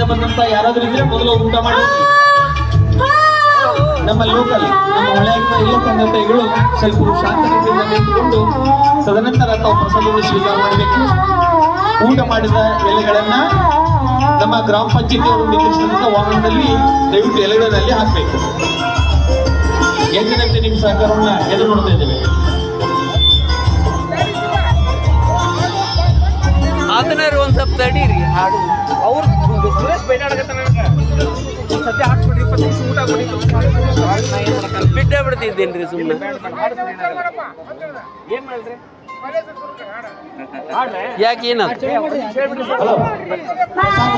ಬಂದಂತ ಯಾರಾದ್ರೂ ಇದ್ರೆ ಮೊದಲು ಊಟ ಮಾಡಿ ನಮ್ಮ ಲೋಕಲ್ ನಮ್ಮ ಹೊಳೆಯಿಂದ ಇಲ್ಲ ತಂದಂತ ಇಗಳು ಸ್ವಲ್ಪ ಶಾಂತದಿಂದ ನಿಂತುಕೊಂಡು ತದನಂತರ ತಾವು ಪ್ರಸಾದವನ್ನು ಸ್ವೀಕಾರ ಮಾಡಬೇಕು. ಊಟ ಮಾಡಿದ ಎಲೆಗಳನ್ನ ನಮ್ಮ ಗ್ರಾಮ ಪಂಚಾಯತಿಯವರು ನಿರ್ಮಿಸಿದಂತ ವಾಹನದಲ್ಲಿ ದಯವಿಟ್ಟು ಎಲೆಗಳಲ್ಲಿ ಹಾಕಬೇಕು. ಎಂದಿನಂತೆ ನಿಮ್ಮ ಸಹಕಾರವನ್ನ ಎದುರು ನೋಡ್ತಾ ಇದ್ದೇವೆ. ಅದನ್ನ ಒಂದ್ ಸ್ವಲ್ಪ ತಡೀರಿ ಹಾಡು ಅವ್ರು ಸುರೇಶ್ ಬೈದಾಡಕತ್ತಾನ ಸದ್ಯ ಹಾಕ್ಬಿಡ್ರಿ 20 ನಿಮಿಷ ಊಟ ಕೊಡಿ ಬಿಟ್ಟೇ ಬಿಡ್ತಿದ್ದೇನ್ರಿ ಸುಮ್ಮನೆ ಏನ್ ಮಾಡಿದ್ರಿ ಯಾಕೆ ಏನಾಯ್ತು?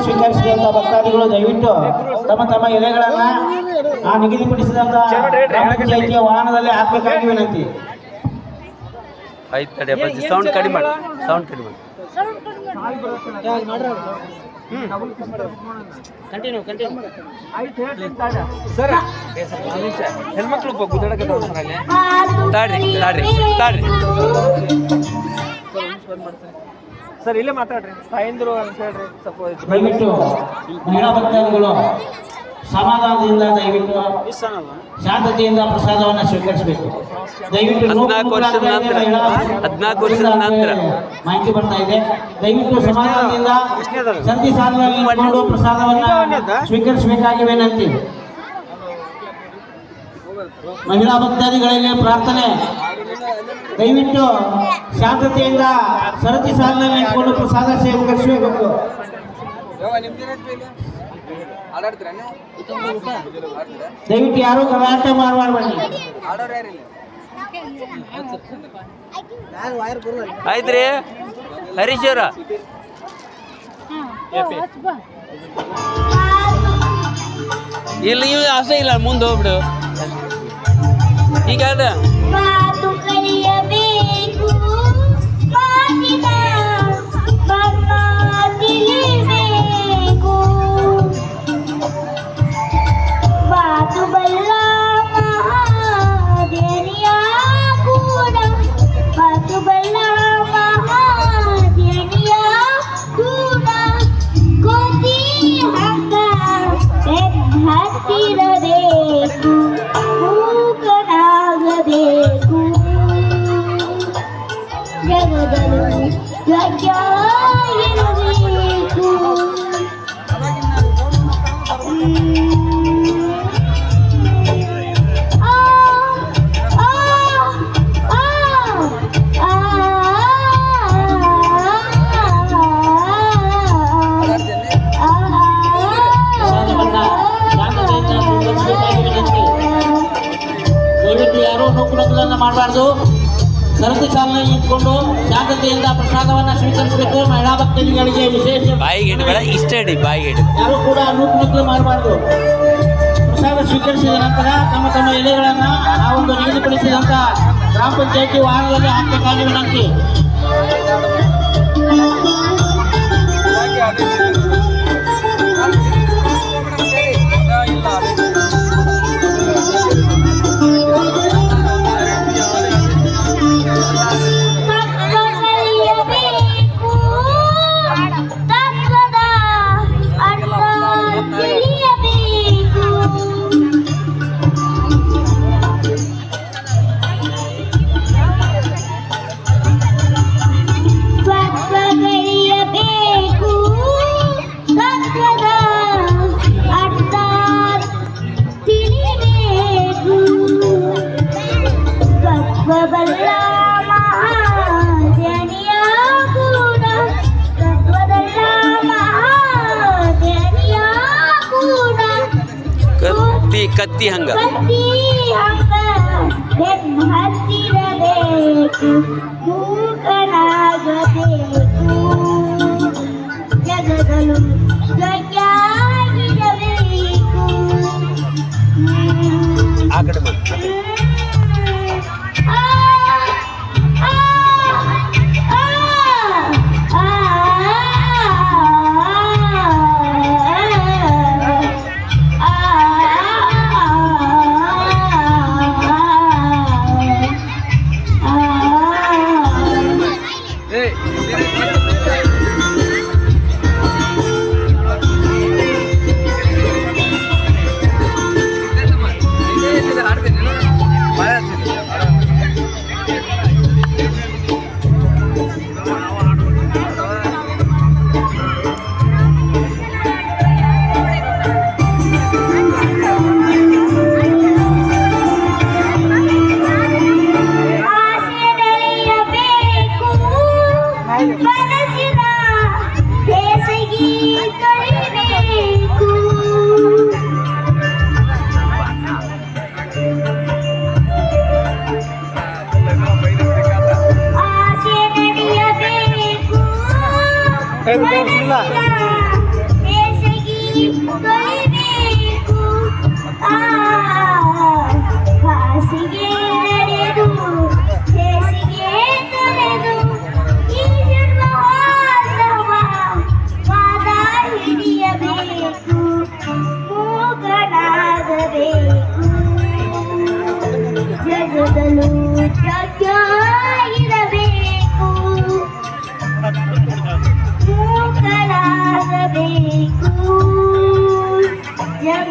ಸ್ವೀಕರಿಸಿದಂತ ಭಕ್ತಾದಿಗಳು ದಯವಿಟ್ಟು ತಮ್ಮ ತಮ್ಮ ಎಲೆಗಳನ್ನ ಆ ನಿಗದಿಪಡಿಸಿದಂತ ಪಂಚಾಯಿತಿಯ ವಾಹನದಲ್ಲಿ ಹಾಕಬೇಕಾಗಿ ವಿನಂತಿ. ಆಯ್ತು ತಡೆ ಬಜ್ಜಿ ಸೌಂಡ್ ಕಡಿಮೆ ಮಾಡಿ ಸೌಂಡ್ ಕಡಿಮೆ ಮಾಡಿ ಸರ್ ಹೆಣ್ಮಕ್ಳು ಗುದ್ದಾಡಕತ್ತಾವ ಸರ್ ಅಲ್ಲಿ ತಾಡ್ರಿ ತಾಡ್ರಿ ತಾಡ್ರಿ ಸರ್ ಇಲ್ಲೇ ಮಾತಾಡ್ರಿ ತಾಯಂದ್ರು ಅಂತ ಹೇಳ್ರಿ ಸ್ವಲ್ಪ ದಯವಿಟ್ಟು ಮಹಿಳಾ ಭಕ್ತಾದಿಗಳು ಸಮಾಧಾನದಿಂದ ದಯವಿಟ್ಟು ಶಾಂತತೆಯಿಂದ ಪ್ರಸಾದವನ್ನು ಸ್ವೀಕರಿಸಬೇಕು. ದಯವಿಟ್ಟು 14 ವರ್ಷದ ನಂತರ ಮಾಹಿತಿ ಬರ್ತಾ ಇದೆ. ದಯವಿಟ್ಟು ಸಮಾಧಾನದಿಂದ ಸಂಧಿ ಸಾಲಿನಲ್ಲಿ ನಿಂತುಕೊಂಡು ಪ್ರಸಾದವನ್ನು ಸ್ವೀಕರಿಸಬೇಕಾಗಿ ವಿನಂತಿ. ಮಹಿಳಾ ಭಕ್ತಾದಿಗಳಲ್ಲಿ ಪ್ರಾರ್ಥನೆ, ದಯವಿಟ್ಟು ಶಾಂತತೆಯಿಂದ ಸರತಿ ಸಾಲಿನಲ್ಲಿ ನಿಂತುಕೊಂಡು ಪ್ರಸಾದ ಸ್ವೀಕರಿಸಬೇಕು. ದಯವಿಟ್ಟು ಯಾರು ಗಲಾಟೆ ಮಾಡಬಾರ್ದು. ಆಯ್ತ್ರಿ ಹರೀಶ್ ಅವರ ಇಲ್ಲಿ ನೀವು ಆಸೆ ಇಲ್ಲ ಮುಂದೆ ಹೋಗ್ಬಿಡು ಈಗ ಮಾಡಬಾರ್ದು. ಸರತಿ ಸಾಲಿನಲ್ಲಿ ನಿಂತ್ಕೊಂಡು ಶಾಂತತೆಯಿಂದ ಪ್ರಸಾದವನ್ನು ಸ್ವೀಕರಿಸಬೇಕು. ಮಹಿಳಾ ಭಕ್ತರಿಗೆ ವಿಶೇಷ ಯಾರು ಕೂಡ ನೂಕು ಮಾಡಬಾರ್ದು. ಪ್ರಸಾದ ಸ್ವೀಕರಿಸಿದ ನಂತರ ತಮ್ಮ ತಮ್ಮ ಎಲೆಗಳನ್ನು ಆ ಒಂದು ನಿಗದಿಪಡಿಸಿದಂತ ಗ್ರಾಮ ಪಂಚಾಯತಿ ವಾಹನದಲ್ಲಿ ಹಾಕಬೇಕಾಗಿ ವಿನಂತಿ. ಕತ್ತಿ ಹಂಗ ಜಗದಲು ಆ ಕಡೆ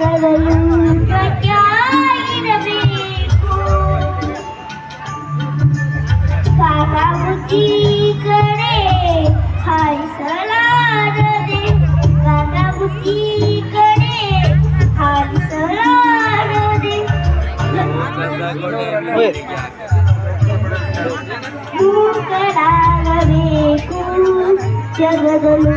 ಜಗದಲು ಸ್ವಚ್ಛಾಗಿರಬೇಕು ಕಾಕ ಬುದ್ಧಿ ಕಡೆ ಹಾರಿಸಲಾರದೆ ಕಾಕ ಬುದ್ಧಿ ಕಡೆ ಹಾರಿಸಲಾರದೆ ಮೂಕರಾಗಬೇಕು ಜಗದಲು